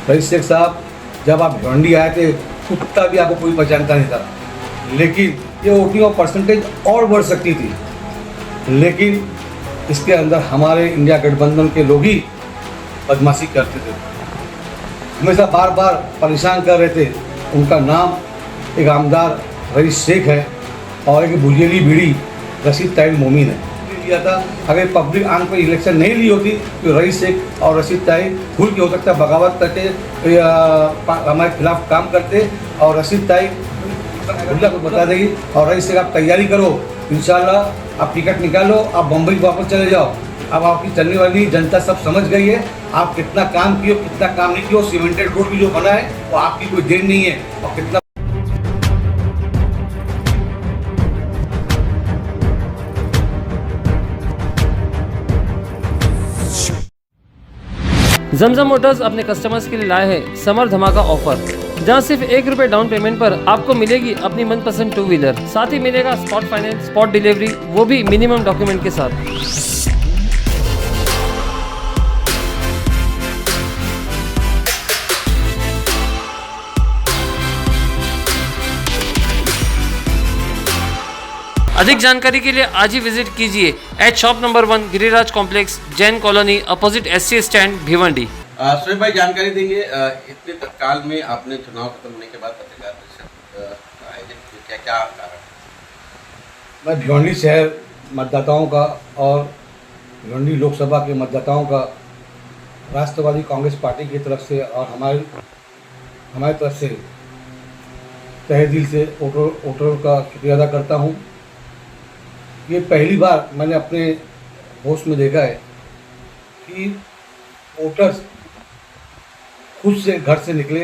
Rice Sheikh साहब, जब आप भिवंडी आए थे कुत्ता भी आपको कोई पहचानता नहीं था, लेकिन ये वोटिंग और परसेंटेज और बढ़ सकती थी, लेकिन इसके अंदर हमारे इंडिया गठबंधन के लोग ही बदमाशी करते थे, हमेशा बार बार परेशान कर रहे थे। उनका नाम एक आमदार रईस शेख है और एक बुझेली बीड़ी रशीद ताइब मोमिन है लिया था। अगर पब्लिक आंख में इलेक्शन नहीं ली होती तो रईस शेख और रशीद ताइब खुल के हो सकता है बगावत करके हमारे खिलाफ काम करते, और रशीद ताइब खुला को बता देगी और रईस शेख आप तैयारी करो, इंशाल्लाह आप टिकट निकालो, आप बम्बई वापस चले जाओ। अब आपकी चलने वाली जनता सब समझ गई है आप कितना काम किए कितना काम नहीं किया। सीमेंटेड रोड भी जो बना है वो आपकी कोई देन नहीं है, और कितना जमजम मोटर्स अपने कस्टमर्स के लिए लाए हैं समर धमाका ऑफर, जहां सिर्फ ₹1 डाउन पेमेंट पर आपको मिलेगी अपनी मनपसंद 2 व्हीलर। साथ ही मिलेगा स्पॉट फाइनेंस, स्पॉट डिलीवरी, वो भी मिनिमम डॉक्यूमेंट के साथ। अधिक जानकारी के लिए आज ही विजिट कीजिए eight shop number 1 Giriraj complex, Jain colony, opposite SC stand, Bhiwandi. Suresh भाई जानकारी देंगे, इतने तत्काल में आपने चुनाव खत्म होने के बाद पत्रकार परिषद आयोजित क्या क्या कारण? मैं भिवंडी शहर मतदाताओं का और भिवंडी लोकसभा के मतदाताओं का राष्ट्रवादी कांग्रेस पार्टी की तरफ से और हमारी तरफ से तहे दिल से वोटरों का शुक्रिया अदा करता हूँ। ये पहली बार मैंने अपने होश में देखा है कि वोटर्स खुद से घर से निकले,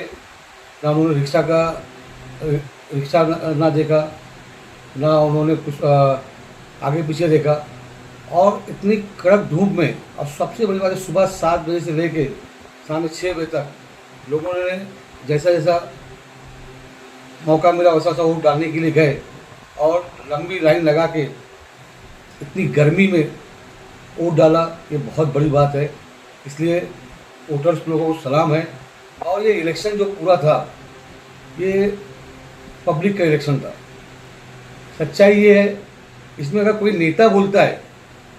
ना उन्होंने रिक्शा ना देखा, ना उन्होंने कुछ आगे पीछे देखा, और इतनी कड़क धूप में, और सबसे बड़ी बात है सुबह 7 बजे से लेके शाम 6 बजे तक लोगों ने जैसा जैसा मौका मिला वैसा वैसा वोट डालने के लिए गए, और लंबी लाइन लगा के इतनी गर्मी में वोट डाला। ये बहुत बड़ी बात है, इसलिए वोटर्स लोगों को सलाम है। और ये इलेक्शन जो पूरा था ये पब्लिक का इलेक्शन था। सच्चाई ये है, इसमें अगर कोई नेता बोलता है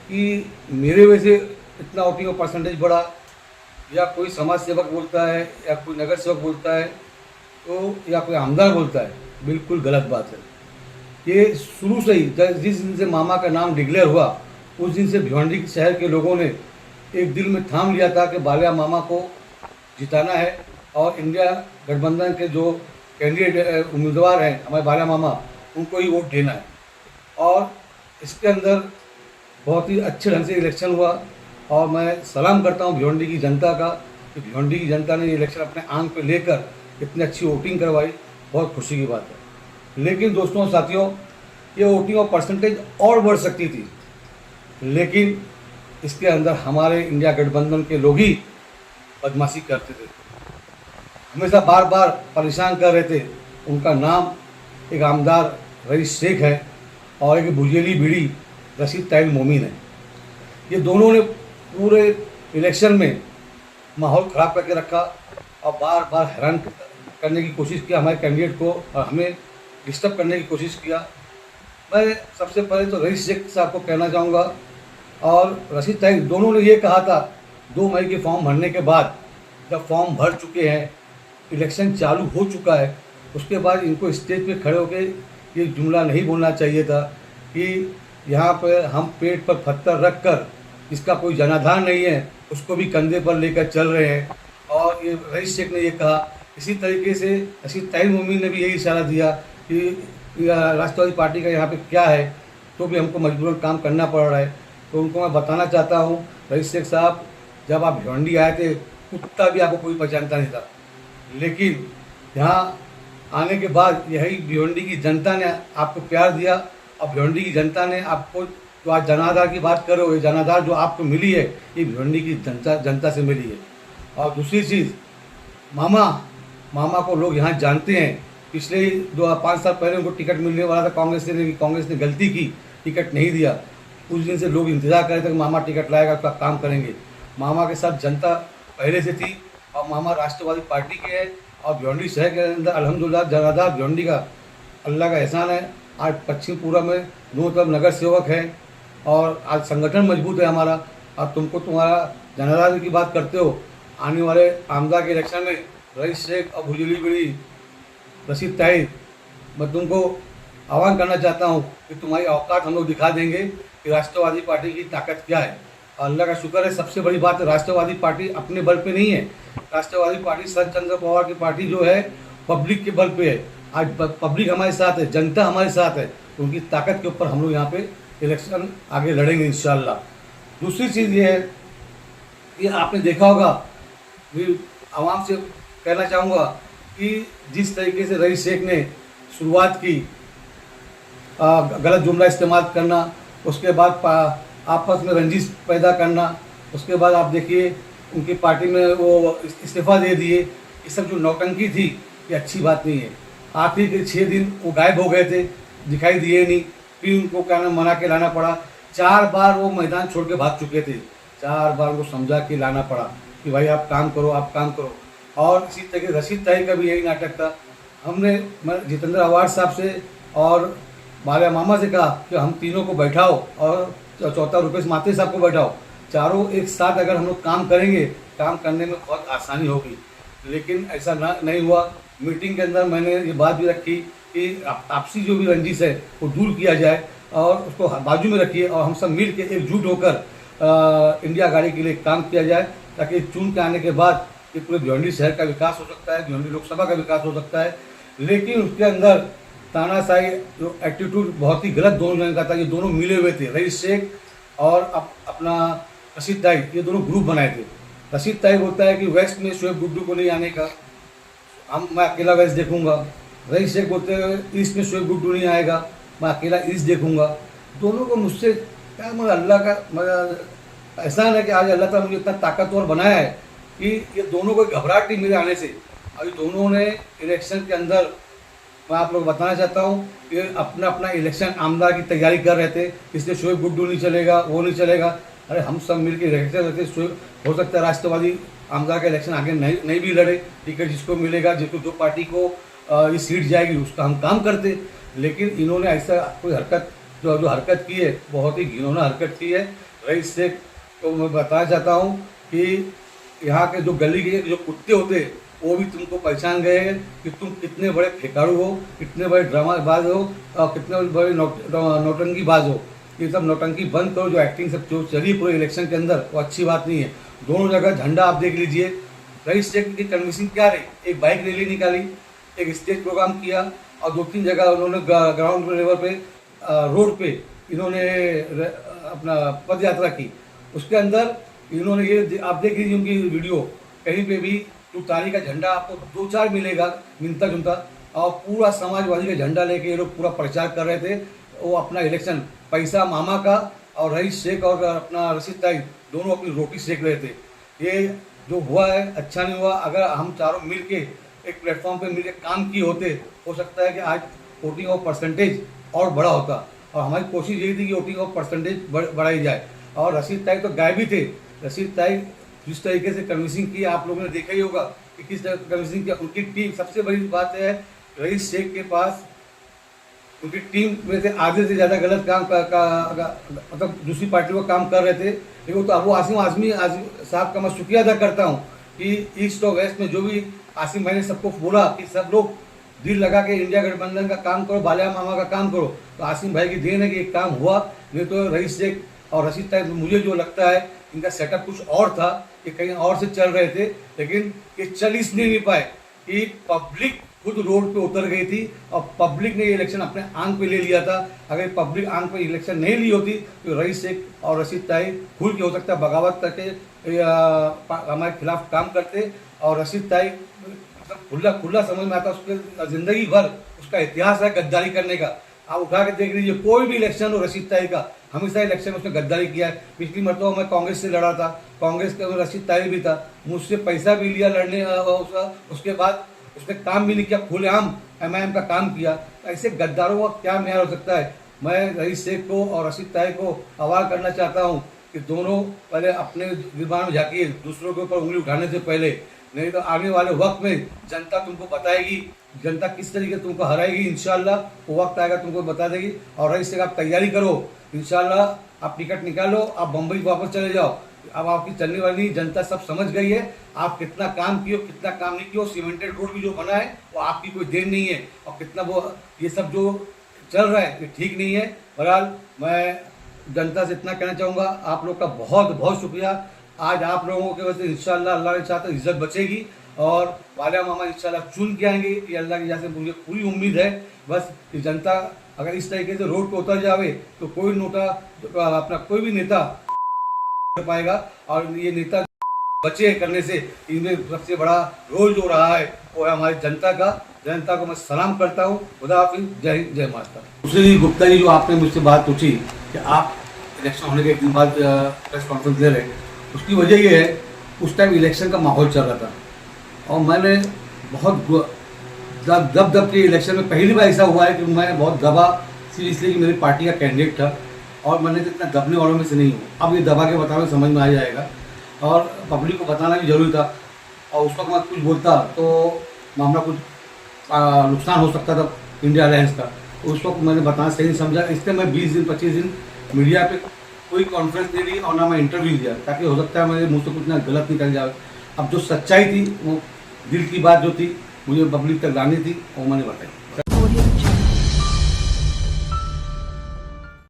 कि मेरे वजह से इतना वोटिंग का परसेंटेज बढ़ा, या कोई समाज सेवक बोलता है, या कोई नगर सेवक बोलता है, तो या कोई आमदार बोलता है, बिल्कुल गलत बात है। ये शुरू से ही जिस दिन से मामा का नाम डिक्लेयर हुआ उस दिन से भिवंडी शहर के लोगों ने एक दिल में थाम लिया था कि बालिया मामा को जिताना है, और इंडिया गठबंधन के जो कैंडिडेट उम्मीदवार हैं हमारे बालिया मामा, उनको ही वोट देना है। और इसके अंदर बहुत ही अच्छे ढंग से इलेक्शन हुआ, और मैं सलाम करता हूँ भिवंडी की जनता का कि भिवंडी की जनता ने ये इलेक्शन अपने आंख पे लेकर इतनी अच्छी वोटिंग करवाई, बहुत खुशी की बात है। लेकिन दोस्तों साथियों, ये वोटिंग और परसेंटेज और बढ़ सकती थी, लेकिन इसके अंदर हमारे इंडिया गठबंधन के लोग ही बदमाशी करते थे, हमेशा बार बार परेशान कर रहे थे। उनका नाम एक आमदार रईस शेख है और एक बुझेली बीड़ी रशीद ताइब मोमिन है। ये दोनों ने पूरे इलेक्शन में माहौल ख़राब करके रखा और बार बार हैरान करने की कोशिश किया हमारे कैंडिडेट को, और हमें डिस्टर्ब करने की कोशिश किया। मैं सबसे पहले तो रईस शेख साहब को कहना चाहूँगा और रशीद ताइब, दोनों ने ये कहा था 2 मई के फॉर्म भरने के बाद, जब फॉर्म भर चुके हैं, इलेक्शन चालू हो चुका है, उसके बाद इनको स्टेज पे खड़े होकर ये जुमला नहीं बोलना चाहिए था कि यहाँ पर हम पेट पर पत्थर रख कर, जिसका कोई जनाधार नहीं है उसको भी कंधे पर लेकर चल रहे हैं। और ये रईस शेख ने ये कहा, इसी तरीके से रशीद ताइब मोमिन ने भी यही इशारा दिया कि राष्ट्रवादी पार्टी का यहाँ पे क्या है, तो भी हमको मजबूरन काम करना पड़ रहा है। तो उनको मैं बताना चाहता हूँ, रईस शेख साहब, जब आप भिवंडी आए थे कुत्ता भी आपको कोई पहचानता नहीं था, लेकिन यहाँ आने के बाद यही भिवंडी की जनता ने आपको प्यार दिया, और भिवंडी की जनता ने आपको जो आज जनाधार की बात कर रहे हो, ये जनाधार जो आपको मिली है ये भिवंडी की जनता से मिली है। और दूसरी चीज़, मामा को लोग यहाँ जानते हैं। पिछले 5 साल पहले उनको टिकट मिलने वाला था कांग्रेस ने गलती की, टिकट नहीं दिया। उस दिन से लोग इंतज़ार कर रहे थे कि मामा टिकट लाएगा, उसका काम करेंगे। मामा के साथ जनता पहले से थी, और मामा राष्ट्रवादी पार्टी के हैं। और भिवंडी शहर के अंदर अल्हम्दुलिल्लाह जनादार भिवंडी का अल्लाह का एहसान है, आज पश्चिम पूरा में दोनों तरफ नगर सेवक हैं और आज संगठन मजबूत है हमारा। और तुमको तुम्हारा जनाधार की बात करते हो, आने वाले आमदा के इलेक्शन में रईस शेख और भुजली बड़ी रशीद ताहिर, मैं तुमको आह्वान करना चाहता हूँ कि तुम्हारी औकात हम लोग दिखा देंगे कि राष्ट्रवादी पार्टी की ताकत क्या है। और अल्लाह का शुक्र है, सबसे बड़ी बात है राष्ट्रवादी पार्टी अपने बल पे नहीं है। राष्ट्रवादी पार्टी शरद चंद्र पवार की पार्टी जो है पब्लिक के बल पे है। आज पब्लिक हमारे साथ है, जनता हमारे साथ है, उनकी ताकत के ऊपर हम लोग यहाँ पे इलेक्शन आगे लड़ेंगे इंशाल्लाह। दूसरी चीज़ ये है कि आपने देखा होगा, भी आवाम से कहना चाहूँगा कि जिस तरीके से रईस शेख ने शुरुआत की गलत जुमला इस्तेमाल करना, उसके बाद आपस में रंजिश पैदा करना, उसके बाद आप देखिए उनकी पार्टी में वो इस्तीफ़ा दे दिए, ये सब जो नौटंकी थी ये अच्छी बात नहीं है। आखिर के 6 दिन वो गायब हो गए थे, दिखाई दिए नहीं, फिर उनको क्या नाम मना के लाना पड़ा। 4 बार वो मैदान छोड़ के भाग चुके थे, 4 बार उनको समझा के लाना पड़ा कि भाई आप काम करो, आप काम करो। और इसी तरह रशीद ताहिर का भी यही नाटक था। हमने जितेंद्र आवाड साहब से और बालिया मामा से कहा कि हम तीनों को बैठाओ और चौथा रुपेश माथे साहब को बैठाओ, चारों एक साथ अगर हम लोग काम करेंगे, काम करने में बहुत आसानी होगी। लेकिन ऐसा नहीं हुआ। मीटिंग के अंदर मैंने ये बात भी रखी कि आपसी जो भी रंजिश है वो दूर किया जाए और उसको बाजू में रखिए और हम सब मिल के एकजुट होकर इंडिया गाड़ी के लिए काम किया जाए, ताकि चुन के आने के बाद ये पूरे भिवंडी शहर का विकास हो सकता है, भिवंडी लोकसभा का विकास हो सकता है। लेकिन उसके अंदर तानाशाही जो एटीट्यूड बहुत ही गलत दोनों जन का था। ये दोनों मिले हुए थे, रईस शेख और अपना रशीद ताहिर, ये दोनों ग्रुप बनाए थे। रशीद ताहिर बोलता है कि वेस्ट में शोएब गुड्डू को नहीं आने का, मैं अकेला वेस्ट देखूंगा। रईस शेख बोलते हैं ईस्ट में शोएब गुड्डू नहीं आएगा, मैं अकेला ईस्ट देखूंगा। दोनों को मुझसे क्या, मुझे अल्लाह का एहसान है कि आज अल्लाह ताला मुझे इतना ताकतवर बनाया है कि ये दोनों को घबराहट नहीं मेरे आने से। अभी दोनों ने इलेक्शन के अंदर, मैं आप लोग बताना चाहता हूँ कि अपना अपना इलेक्शन आमदार की तैयारी कर रहे थे, इसलिए शोएब गुड्डू नहीं चलेगा, वो नहीं चलेगा। अरे हम सब मिलकर इलेक्शन रहते, शोएब हो सकता है राष्ट्रवादी आमदार का इलेक्शन आगे नहीं भी लड़े, टिकट जिसको मिलेगा, जिसको जो पार्टी को ये सीट जाएगी उसका हम काम करते। लेकिन इन्होंने ऐसा कोई हरकत जो हरकत की है, बहुत ही घिनौना हरकत की है। रईस शेख को मैं बताना चाहता हूँ कि यहाँ के जो गली के जो कुत्ते होते वो भी तुमको पहचान गए हैं कि तुम कितने बड़े फेकाड़ू हो, कितने बड़े ड्रामाबाज हो और कितने बड़े नौटंकीबाज हो। ये सब नौटंकी बंद करो, जो एक्टिंग सब जो चली पूरे इलेक्शन के अंदर वो अच्छी बात नहीं है। दोनों जगह झंडा आप देख लीजिए। रईस शेख की कन्विंसिंग क्या रही, एक बाइक रैली निकाली, एक स्टेज प्रोग्राम किया और 2-3 जगह उन्होंने ग्राउंड लेवल पे रोड पे इन्होंने अपना पद यात्रा की। उसके अंदर इन्होंने ये आप देख लीजिए उनकी वीडियो, कहीं पे भी तुतारी का झंडा आपको 2-4 मिलेगा मिलता जुलता, और पूरा समाजवादी का झंडा लेके ये लोग पूरा प्रचार कर रहे थे। वो अपना इलेक्शन पैसा मामा का और रईस शेख और अपना रशीद ताहिर दोनों अपनी रोटी सेक रहे थे। ये जो हुआ है अच्छा नहीं हुआ। अगर हम चारों मिल के एक प्लेटफॉर्म पे मिल के काम किए होते, हो सकता है कि आज वोटिंग ऑफ परसेंटेज और बड़ा होता। और हमारी कोशिश यही थी कि वोटिंग ऑफ परसेंटेज बढ़ाई जाए। और रशीद ताहिर तो गायब ही थे। रशीद ताहिर जिस तरीके से कन्विंसिंग की आप लोगों ने देखा ही होगा कि किस तरह कन्विंसिंग किया। उनकी टीम, सबसे बड़ी बात है रईस शेख के पास उनकी टीम में से आधे से ज़्यादा गलत काम मतलब दूसरी पार्टी को काम कर रहे थे। लेकिन तो वो आसिम आज़मी साहब का मैं शुक्रिया अदा करता हूँ कि ईस्ट और वेस्ट में जो भी आसिम भाई ने सबको बोला कि सब लोग दिल लगा के इंडिया गठबंधन का काम करो, बालिया मामा का काम करो, तो आसिम भाई की देन है कि एक काम हुआ। नहीं तो रईस शेख और रशीद ताहिर, मुझे जो लगता है इनका सेटअप कुछ और था, कि कहीं और से चल रहे थे, लेकिन ये चल इसलिए नहीं पाए कि पब्लिक खुद रोड पे उतर गई थी और पब्लिक ने ये इलेक्शन अपने आंख पे ले लिया था। अगर पब्लिक आंख पे इलेक्शन नहीं ली होती तो रईस शेख और रशीद ताहिर खुल के हो सकता है बगावत करके हमारे खिलाफ काम करते। और रशीद ताहिर मतलब खुला समझ में आता, उसके ज़िंदगी भर उसका इतिहास है गद्दारी करने का। आप उठा के देख लीजिए, कोई भी इलेक्शन हो रशीद ताहिर का, हमेशा इलेक्शन में उसने गद्दारी किया है। पिछली मरतबा मैं कांग्रेस से लड़ा था, कांग्रेस का रशीद ताहिर भी था, मुझसे पैसा भी लिया लड़ने उसके बाद उसने काम भी नहीं किया, खुलेआम MIM का काम किया। ऐसे गद्दारों का क्या न्याय हो सकता है। मैं रईस शेख को और रशीद ताहिर को आह्वान करना चाहता हूँ कि दोनों पहले अपने दिमाग में झाँकिए, दूसरों के ऊपर उंगली उठाने से पहले नहीं तो आने वाले वक्त में जनता तुमको बताएगी, जनता किस तरीके तुमको हराएगी। इंशाल्लाह वो वक्त आएगा तुमको बता देगी। और रईस से आप तैयारी करो, इंशाल्लाह आप टिकट निकालो, आप बम्बई वापस चले जाओ। अब आपकी चलने वाली जनता सब समझ गई है आप कितना काम किए, कितना काम नहीं किया। सीमेंटेड रोड भी जो बना है वो आपकी कोई देन नहीं है, और कितना वो ये सब जो चल रहा है ये ठीक नहीं है। बहरहाल मैं जनता से इतना कहना चाहूँगा, आप लोग का बहुत बहुत शुक्रिया। आज आप लोगों की वजह से इंशाल्लाह अल्लाह ने चाहा तो इज्जत बचेगी, और वालिया मामा इंशाल्लाह चुन के आएंगे, ये अल्लाह की वजह से मुझे पूरी उम्मीद है। बस ये जनता अगर इस तरीके से रोड पे उतर जावे तो कोई नोटा अपना कोई भी नेता कर पाएगा। और ये नेता बचे करने से इनमें सबसे बड़ा रोल जो रहा है वो है हमारी जनता का। जनता को मैं सलाम करता हूँ। खुदा हाफिज़, जय हिंद, जय माता। दूसरी गुप्ता जी, जो आपने मुझसे बात पूछी कि आप इलेक्शन होने के एक दिन बाद प्रेस कॉन्फ्रेंस दे रहे, उसकी वजह ये है उस टाइम इलेक्शन का माहौल चल रहा था, और मैंने बहुत दब के इलेक्शन में पहली बार ऐसा हुआ है कि मैं बहुत दबा, सिर्फ इसलिए कि मेरी पार्टी का कैंडिडेट था, और मैंने तो इतना दबने वालों में से नहीं हूँ। अब ये दबा के बताने समझ में आ जाएगा, और पब्लिक को बताना भी जरूरी था। और उस वक्त मैं कुछ बोलता तो मामला कुछ नुकसान हो सकता था इंडिया अलायंस का। उस वक्त मैंने बताना सही नहीं समझा, इसलिए मैं 20 दिन 25 दिन मीडिया पे कोई कॉन्फ्रेंस नहीं दी और ना मैं इंटरव्यू दिया, ताकि हो सकता है मेरे मुँह से कुछ ना गलत निकल जाए। अब जो सच्चाई थी, वो दिल की बात जो थी मुझे पब्लिक तक लानी थी, वो मैंने बताई।